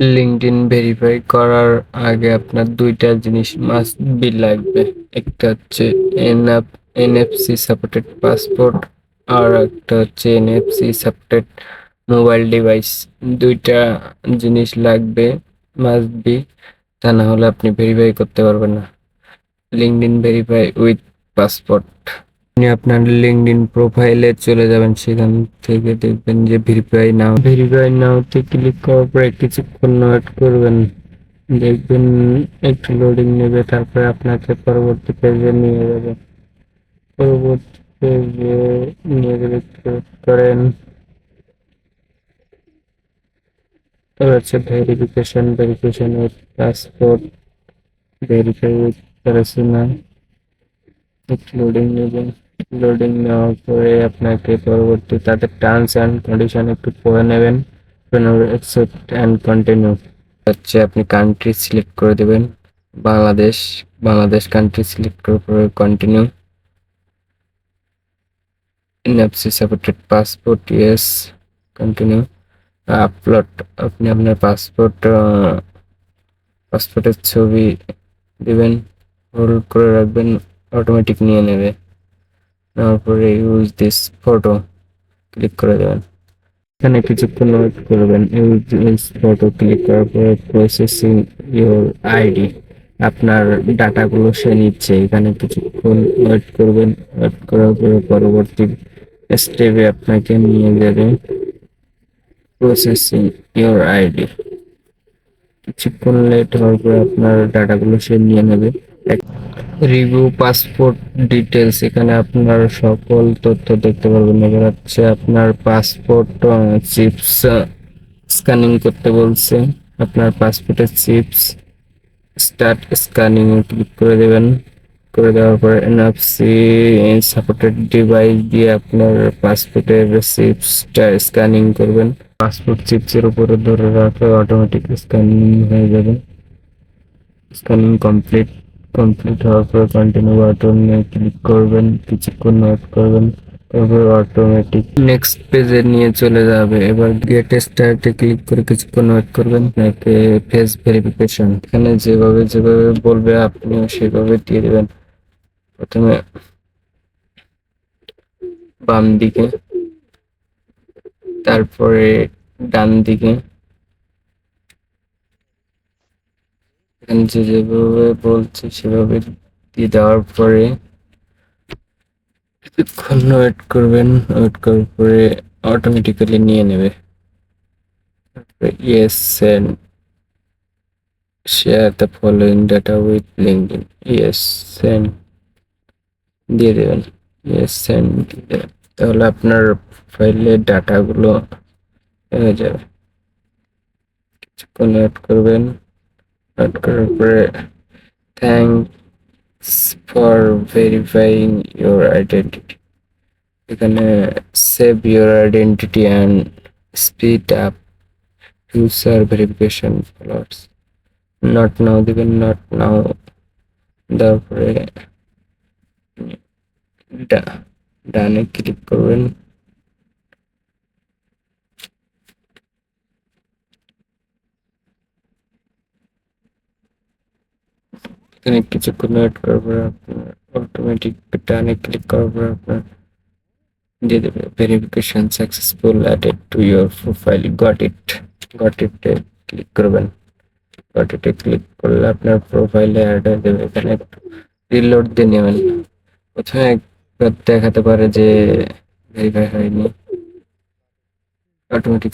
LinkedIn verify করার আগে আপনার ২টা জিনিস মাস্ট বি লাগবে। একটা হচ্ছে এনএফসি সাপোর্টেড পাসপোর্ট, আর একটা হচ্ছে এনএফসি সাপোর্টেড মোবাইল ডিভাইস। ২টা জিনিস লাগবে, মাস্ট বি। তা না হলে আপনি ভেরিফাই করতে পারবেন না। LinkedIn verify with passport. আপনি আপনার লিঙ্কডইন প্রোফাইলে চলে যাবেন, সেখান থেকে দেখবেন যে ভেরিফাই নাওতে ক্লিক করার পরে কিছুক্ষণ ওয়েট করবেন, দেখবেন একটু লোডিং নেবে, তারপরে আপনাকে পরবর্তী পেজে নিয়ে যাবে। পরবর্তী পেজে নিয়ে গেলে ক্লিক করেন, তারপর হচ্ছে verification with passport, verify with Persona. একটু লোডিং নেবেন, লোডিং নেওয়ার পরে আপনাকে পরবর্তী তাদের টার্মস অ্যান্ড কন্ডিশন একটু পড়ে নেবেন, অ্যাকসেপ্ট অ্যান্ড কন্টিনিউ। হচ্ছে আপনি কান্ট্রি সিলেক্ট করে দেবেন, বাংলাদেশ কান্ট্রি সিলেক্ট করার পরে continue. NFC supported passport, yes, continue. Upload, আপনি আপনার পাসপোর্টের ছবি দিবেন, হোল্ড করে রাখবেন, অটোমেটিক নিয়ে নেবে। তারপরে ইউজ দিস ফটো ক্লিক করে দেবেন, এখানে কিছুক্ষণ ওয়েট করবেন। ইউজ দিস ফটো ক্লিক করার পরে প্রসেসিং ইউর আইডি, আপনার ডাটাগুলো সে নিচ্ছে, এখানে কিছুক্ষণ ওয়েট করবেন। ওয়েট করার পরে পরবর্তী স্টেপে আপনাকে নিয়ে যাবে প্রসেসিং ইউর আইডি। কিছুক্ষণ লেট হওয়ার পরে আপনার ডাটাগুলো সে নিয়ে নেবে। রিভিউ পাসপোর্ট ডিটেলস, এখানে আপনার সকল তথ্য দেখতে পারবেন। এবার হচ্ছে আপনার পাসপোর্ট চিপস স্ক্যানিং করতে বলছে, আপনার পাসপোর্টের চিপস স্টার্ট স্ক্যানিং এ ক্লিক করে দেবেন। করে দেওয়ার পরে এনএফসি সাপোর্টেড ডিভাইস দিয়ে আপনার পাসপোর্টের চিপসটা স্ক্যানিং করবেন। পাসপোর্ট চিপসের উপরে ধরে রাখলে অটোমেটিক স্ক্যানিং হয়ে যাবে। স্ক্যানিং কমপ্লিট হওয়ার পর কন্টিনিউ বাটনে ক্লিক করবেন, কিছুক্ষণ ওয়েট করবেন, তারপর অটোমেটিক নেক্সট পেজে নিয়ে চলে যাবে। এবার গেট স্টার্টে ক্লিক করে কিছুক্ষণ ওয়েট করবেন, নাকি ফেস ভেরিফিকেশন, এখানে যেভাবে বলবে আপনিও সেভাবে দিয়ে দেবেন। প্রথমে বাম দিকে, তারপরে ডান দিকে, এখানে যেভাবে বলছে সেভাবে দিয়ে দেওয়ার পরে কিছুক্ষণ ওয়েট করবেন। ওয়েট করার পরে অটোমেটিক্যালি নিয়ে নেবে। Yes send, share the following data with LinkedIn, yes send দিয়ে দেবেন। ইয়েস সেন্ড দিয়ে দেবেন, তাহলে আপনার ফাইলের ডাটাগুলো হয়ে যাবে। কিছুক্ষণ ওয়েট করবেন। ওয়েট করার পরে thanks for verifying your identity, এখানে save your identity and speed up future verification followers. Not now দিবেন, নট নাও দেওয়ার পরে ডানে ক্লিক করবেন। এখানে কিছুক্ষণ ওয়েট করার পরে আপনার অটোমেটিক ডানে ক্লিক করার পরে আপনার দিয়ে দেবে verification successful added to your profile, got it click করবেন। গট ইটে ক্লিক করলে আপনার প্রোফাইলে অ্যাড হয়ে যাবে। এখানে রিলোড দিয়ে নেবেন, প্রথমে একবার দেখাতে পারে যে ভেরিফাই হয়নি, অটোমেটিক